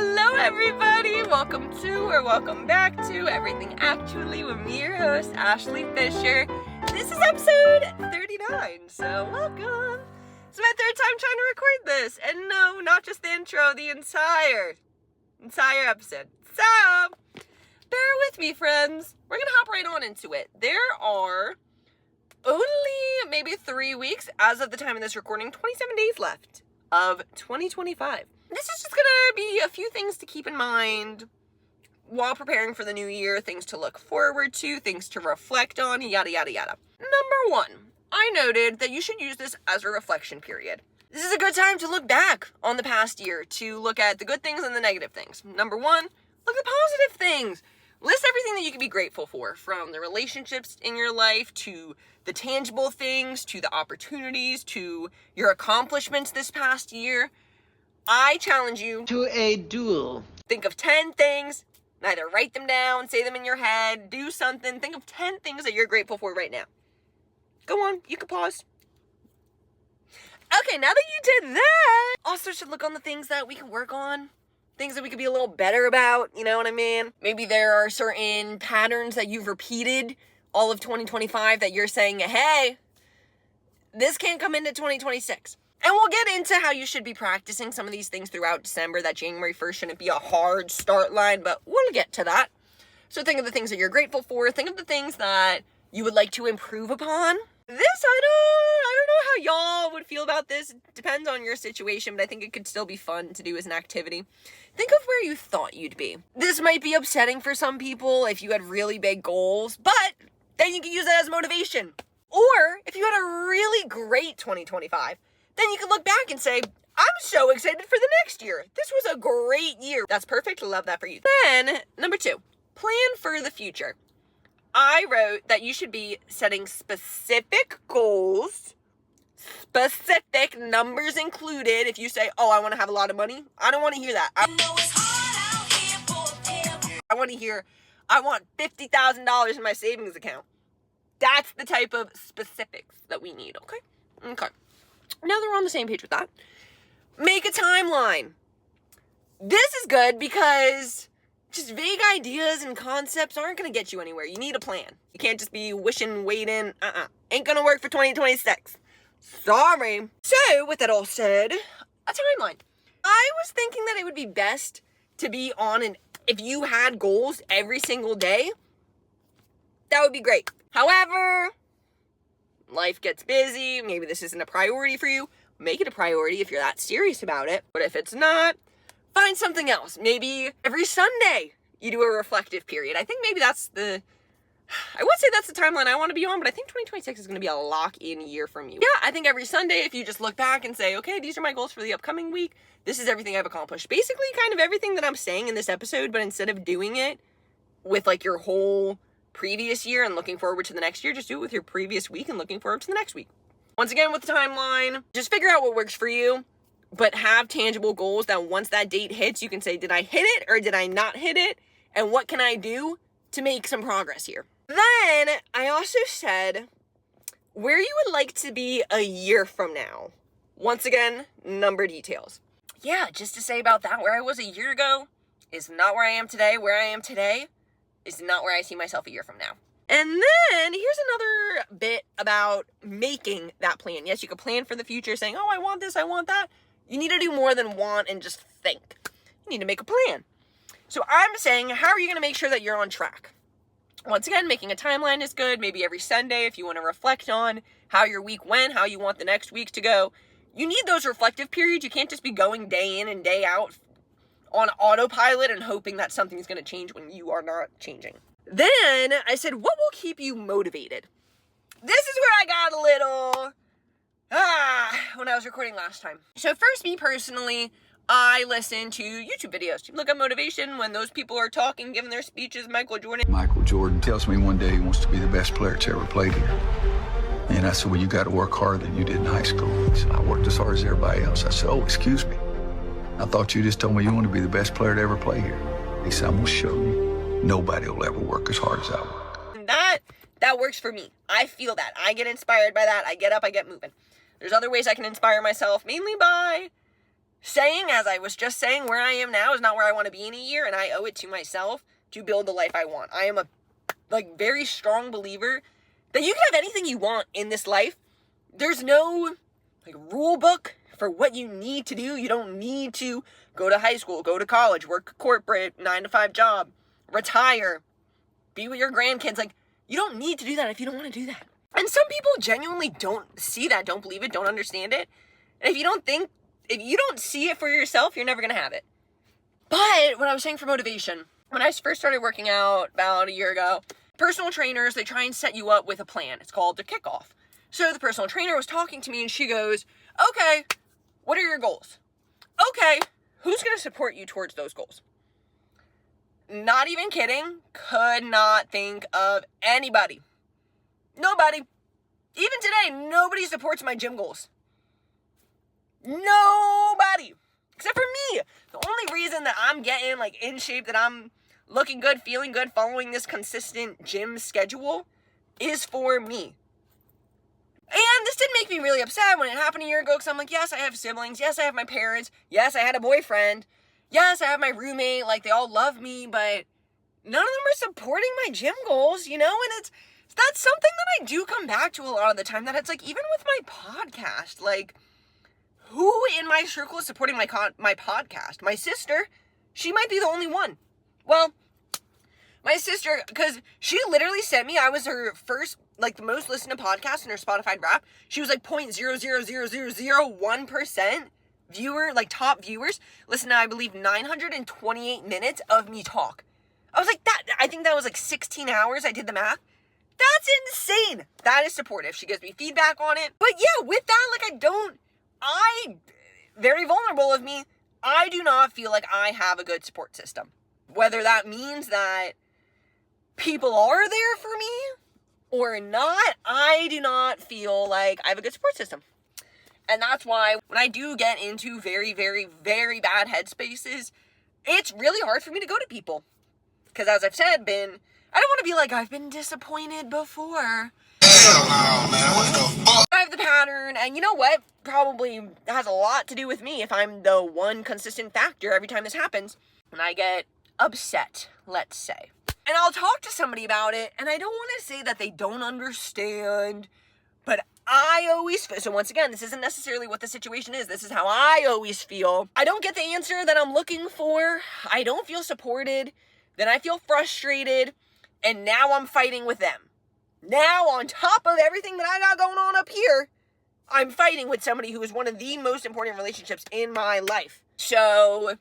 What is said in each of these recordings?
Hello everybody, welcome back to Everything Actually with me, your host, Ashley Fisher. This is episode 39, so welcome. It's my third time trying to record this, and no, not just the intro, the entire episode. So, bear with me, friends. We're gonna hop right on into it. There are only maybe 3 weeks, as of the time of this recording, 27 days left of 2025. This is just gonna be a few things to keep in mind while preparing for the new year, things to look forward to, things to reflect on, yada, yada, yada. Number one, I noted that you should use this as a reflection period. This is a good time to look back on the past year, to look at the good things and the negative things. Number one, look at the positive things. List everything that you can be grateful for, from the relationships in your life, to the tangible things, to the opportunities, to your accomplishments this past year. I challenge you to a duel. Think of 10 things, either write them down, say them in your head, do something. Think of 10 things that you're grateful for right now. Go on, you can pause. Okay, now that you did that, also should look on the things that we can work on, things that we could be a little better about, you know what I mean? Maybe there are certain patterns that you've repeated all of 2025 that you're saying, hey, this can't come into 2026. And we'll get into how you should be practicing some of these things throughout December. That January 1st shouldn't be a hard start line, but we'll get to that. So think of the things that you're grateful for. Think of the things that you would like to improve upon. This, I don't know how y'all would feel about this. It depends on your situation, but I think it could still be fun to do as an activity. Think of where you thought you'd be. This might be upsetting for some people if you had really big goals, but then you can use that as motivation. Or if you had a really great 2025, then you can look back and say, I'm so excited for the next year. This was a great year. That's perfect. Love that for you. Then, number two, plan for the future. I wrote that you should be setting specific goals, specific numbers included. If you say, oh, I want to have a lot of money, I don't want to hear that. I want to hear, I want $50,000 in my savings account. That's the type of specifics that we need, okay? Okay. Now that we're on the same page with that, make a timeline. This is good because just vague ideas and concepts aren't going to get you anywhere. You need a plan. You can't just be wishing, waiting. Ain't going to work for 2026. Sorry. So, with that all said, a timeline. I was thinking that it would be best to be on if you had goals every single day, that would be great. However, life gets busy. Maybe this isn't a priority for you. Make it a priority if you're that serious about it. But if it's not, find something else. Maybe every Sunday you do a reflective period. I think maybe I would say that's the timeline I want to be on, but I think 2026 is going to be a lock-in year from you. Yeah, I think every Sunday, if you just look back and say, okay, these are my goals for the upcoming week. This is everything I've accomplished. Basically, kind of everything that I'm saying in this episode, but instead of doing it with like your whole previous year and looking forward to the next year, just do it with your previous week and looking forward to the next week. Once again, with the timeline, just figure out what works for you, but have tangible goals that once that date hits, you can say, did I hit it or did I not hit it? And what can I do to make some progress here? Then I also said where you would like to be a year from now. Once again, number details. Yeah, just to say about that, where I was a year ago is not where I am today. Where I am today is not where I see myself a year from now. And then here's another bit about making that plan. Yes, you could plan for the future saying, oh, I want this, I want that. You need to do more than want and just think. You need to make a plan. So I'm saying, how are you going to make sure that you're on track? Once again, making a timeline is good. Maybe every Sunday, if you want to reflect on how your week went, how you want the next week to go. You need those reflective periods. You can't just be going day in and day out on autopilot and hoping that something's going to change when you are not changing. Then I said, what will keep you motivated? This is where I got a little, when I was recording last time. So first, me personally, I listen to YouTube videos. You look at motivation when those people are talking, giving their speeches. Michael Jordan tells me one day he wants to be the best player that's ever played here. And I said, well, you got to work harder than you did in high school. He said, I worked as hard as everybody else. I said, oh, excuse me. I thought you just told me you want to be the best player to ever play here. He said, I'm going to show you. Nobody will ever work as hard as I work. That works for me. I feel that. I get inspired by that. I get up, I get moving. There's other ways I can inspire myself, mainly by saying, as I was just saying, where I am now is not where I want to be in a year, and I owe it to myself to build the life I want. I am a very strong believer that you can have anything you want in this life. There's no rule book for what you need to do. You don't need to go to high school, go to college, work a corporate 9-to-5 job, retire, be with your grandkids. You don't need to do that if you don't want to do that. And some people genuinely don't see that, don't believe it, don't understand it. And if you don't see it for yourself, you're never going to have it. But what I was saying for motivation, when I first started working out about a year ago, personal trainers, they try and set you up with a plan. It's called the kickoff. So the personal trainer was talking to me and she goes, okay, what are your goals? Okay, who's going to support you towards those goals? Not even kidding. Could not think of anybody. Nobody. Even today, nobody supports my gym goals. Nobody. Except for me. The only reason that I'm getting in shape, that I'm looking good, feeling good, following this consistent gym schedule is for me. And this did make me really upset when it happened a year ago, because I'm yes, I have siblings. Yes, I have my parents. Yes, I had a boyfriend. Yes, I have my roommate. They all love me, but none of them are supporting my gym goals, and that's something that I do come back to a lot of the time, that it's even with my podcast, who in my circle is supporting my podcast? My sister, she might be the only one. Well, my sister, because she literally sent me, I was her first, the most listened to podcast in her Spotify Wrap. She was 0.00001% viewer, top viewers. Listen to, I believe, 928 minutes of me talk. I was that, I think that was 16 hours. I did the math. That's insane. That is supportive. She gives me feedback on it. But yeah, with that, very vulnerable of me, I do not feel like I have a good support system. Whether that means that people are there for me or not, I do not feel like I have a good support system. And that's why when I do get into very, very, very bad headspaces, it's really hard for me to go to people. Because as I've said, I don't want to be I've been disappointed before. Hell no, man, what the fuck? I have the pattern, and you know what? Probably has a lot to do with me if I'm the one consistent factor every time this happens. When I get upset, let's say. And I'll talk to somebody about it, and I don't want to say that they don't understand, but I always feel, so once again, this isn't necessarily what the situation is. This is how I always feel. I don't get the answer that I'm looking for. I don't feel supported. Then I feel frustrated, and now I'm fighting with them. Now, on top of everything that I got going on up here, I'm fighting with somebody who is one of the most important relationships in my life. So,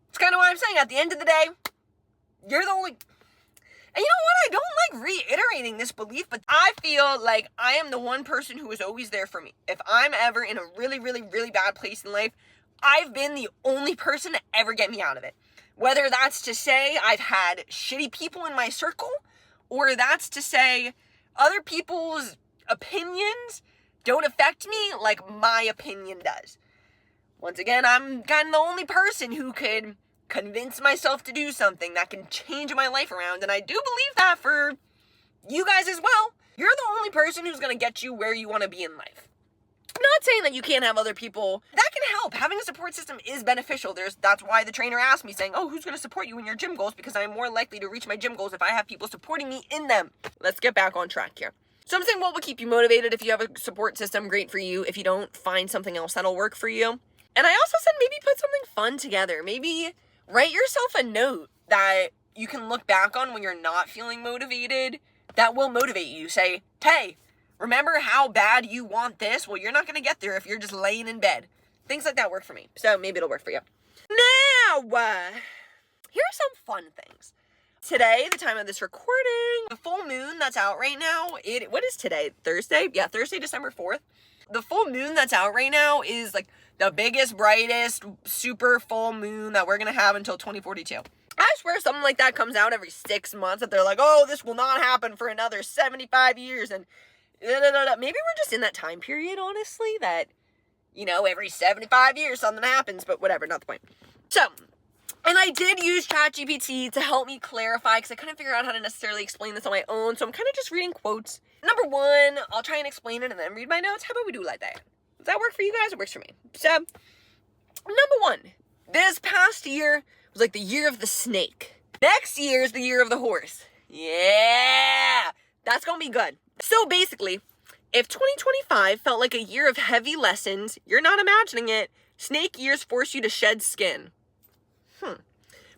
it's kind of what I'm saying. At the end of the day, you're the only... And you know what? I don't reiterating this belief, but I feel like I am the one person who is always there for me. If I'm ever in a really, really, really bad place in life, I've been the only person to ever get me out of it. Whether that's to say I've had shitty people in my circle, or that's to say other people's opinions don't affect me like my opinion does. Once again, I'm kind of the only person who could convince myself to do something that can change my life around, and I do believe that for you guys as well. You're the only person who's going to get you where you want to be in life. I'm not saying that you can't have other people. That can help. Having a support system is beneficial. That's why the trainer asked me, saying, who's going to support you in your gym goals? Because I'm more likely to reach my gym goals if I have people supporting me in them. Let's get back on track here. So I'm saying what will keep you motivated? If you have a support system, great for you. If you don't, find something else that'll work for you. And I also said maybe put something fun together. Maybe write yourself a note that you can look back on when you're not feeling motivated that will motivate you. Say, hey, remember how bad you want this? Well, you're not going to get there if you're just laying in bed. Things like that work for me. So maybe it'll work for you. Now, here are some fun things. Today, the time of this recording, the full moon that's out right now, what is today? Thursday? Yeah, Thursday, December 4th. The full moon that's out right now is the biggest, brightest, super full moon that we're going to have until 2042. I swear something like that comes out every 6 months that they're this will not happen for another 75 years. And maybe we're just in that time period, honestly, that, every 75 years something happens, but whatever, not the point. So, and I did use ChatGPT to help me clarify because I couldn't figure out how to necessarily explain this on my own. So I'm kind of just reading quotes. Number one, I'll try and explain it and then read my notes. How about we do like that? Does that work for you guys? It works for me. So, Number one, this past year was like the year of the snake. Next year is the year of the horse. Yeah, that's gonna be good. So basically, if 2025 felt like a year of heavy lessons, you're not imagining it. Snake years force you to shed skin.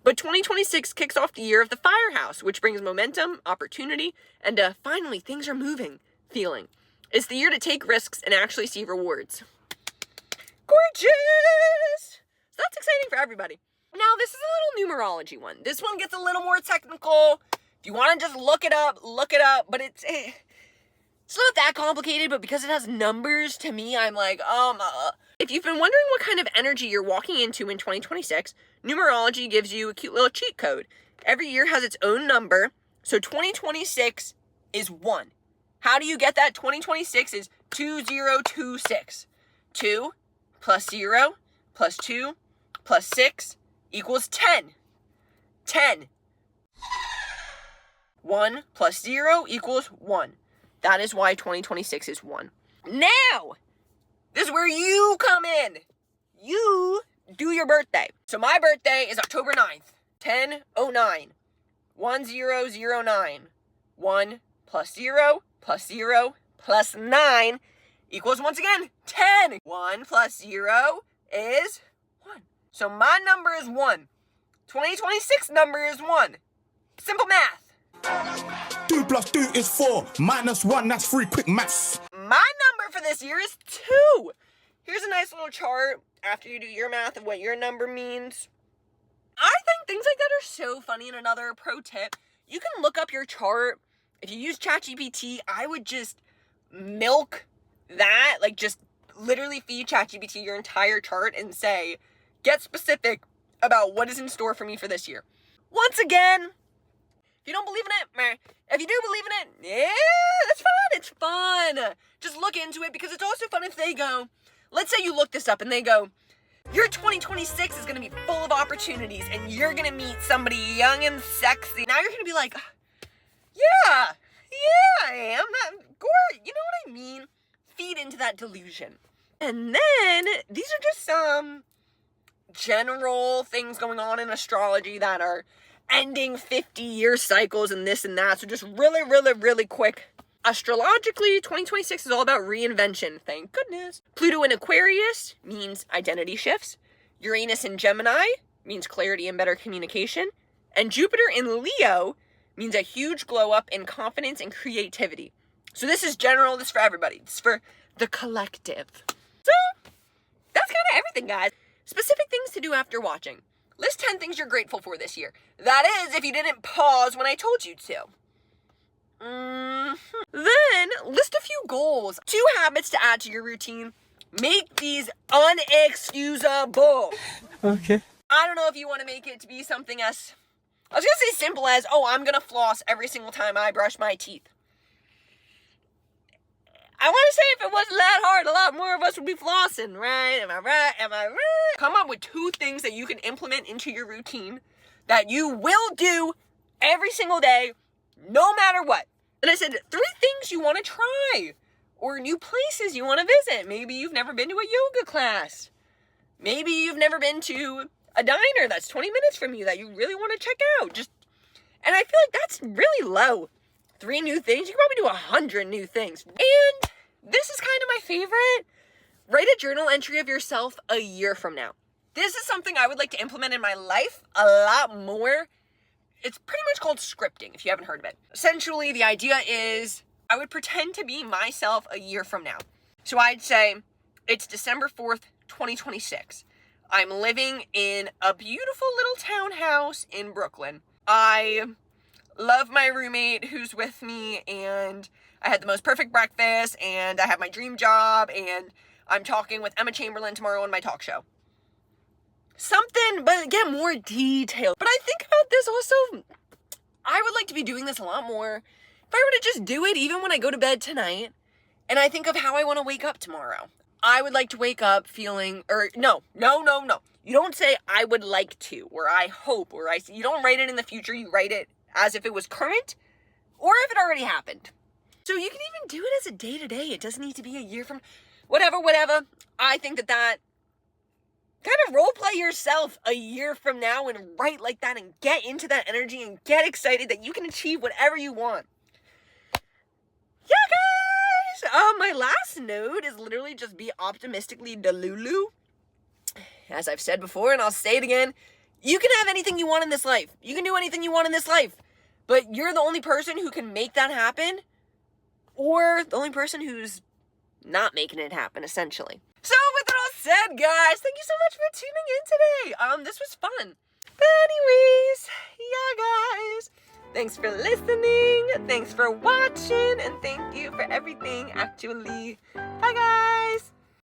But 2026 kicks off the year of the firehouse, which brings momentum, opportunity, and finally things are moving feeling. It's the year to take risks and actually see rewards. Gorgeous! So that's exciting for everybody. Now, this is a little numerology one. This one gets a little more technical. If you want to just look it up, but it's not that complicated, but because it has numbers, to me, I'm like, If you've been wondering what kind of energy you're walking into in 2026, numerology gives you a cute little cheat code. Every year has its own number, so 2026 is 1. How do you get that? 2026 is 2026. 2 plus 0 plus 2 plus 6 equals 10. 10. 1 plus 0 equals 1. That is why 2026 is 1. Now, this is where you come in. You do your birthday. So my birthday is October 9th, 10:09, 1009. 1 plus 0 plus 0 plus 9 equals, once again, 10. 1 plus 0 is 1. So my number is 1. 2026 number is 1. Simple math. 2 plus 2 is 4. Minus 1, that's 3. Quick maths. My number for this year is 2. Here's a nice little chart after you do your math of what your number means. I think things like that are so funny. And another pro tip, you can look up your chart. If you use ChatGPT, I would just milk that, like just literally feed ChatGPT your entire chart and say, get specific about what is in store for me for this year. Once again, if you don't believe in it, meh. If you do believe in it, yeah, that's fun. It's fun. Just look into it, because it's also fun if they go, let's say you look this up and they go, your 2026 is going to be full of opportunities and you're going to meet somebody young and sexy. Now you're going to be like, yeah, I am. You know what I mean? Feed into that delusion. And then these are just some general things going on in astrology that are ending 50-year cycles and this and that. So just really quick. Astrologically, 2026 is all about reinvention. Thank goodness. Pluto in Aquarius means identity shifts. Uranus in Gemini means clarity and better communication. And Jupiter in Leo means a huge glow up in confidence and creativity. So this is general. This is for everybody. This is for the collective. So that's kind of everything, guys. Specific things to do after watching. List 10 things you're grateful for this year. That is, if you didn't pause when I told you to. Then, list a few goals. 2 habits to add to your routine. Make these unexcusable. Okay. I don't know if you want to make it to be something as, I was going to say simple as, I'm going to floss every single time I brush my teeth. I want to say if it wasn't that hard, a lot more of us would be flossing, right? Am I right? Come up with 2 things that you can implement into your routine that you will do every single day, no matter what. And I said 3 things you want to try, or new places you want to visit. Maybe you've never been to a yoga class. Maybe you've never been to a diner that's 20 minutes from you that you really want to check out. And I feel like that's really low. 3 new things. You can probably do 100 new things. And this is kind of my favorite. Write a journal entry of yourself a year from now. This is something I would like to implement in my life a lot more. It's pretty much called scripting, if you haven't heard of it. Essentially, the idea is I would pretend to be myself a year from now. So I'd say it's December 4th, 2026. I'm living in a beautiful little townhouse in Brooklyn. I love my roommate who's with me, and I had the most perfect breakfast, and I have my dream job, and I'm talking with Emma Chamberlain tomorrow on my talk show. Something, but get more detailed. But I think about this also, I would like to be doing this a lot more. If I were to just do it even when I go to bed tonight, and I think of how I want to wake up tomorrow. I would like to wake up feeling, no. You don't say I would like to, or I hope, or you don't write it in the future, you write it as if it was current, or if it already happened. So you can even do it as a day-to-day. It doesn't need to be a year from, whatever. I think that Kind of role play yourself a year from now and write like that and get into that energy and get excited that you can achieve whatever you want. Yeah, guys! My last note is literally just be optimistically delulu. As I've said before, and I'll say it again, you can have anything you want in this life. You can do anything you want in this life. But you're the only person who can make that happen, or the only person who's not making it happen, essentially. So with that all said, guys, thank you so much for tuning in today. This was fun. But anyways, yeah, guys. Thanks for listening. Thanks for watching. And thank you for everything, actually. Bye, guys.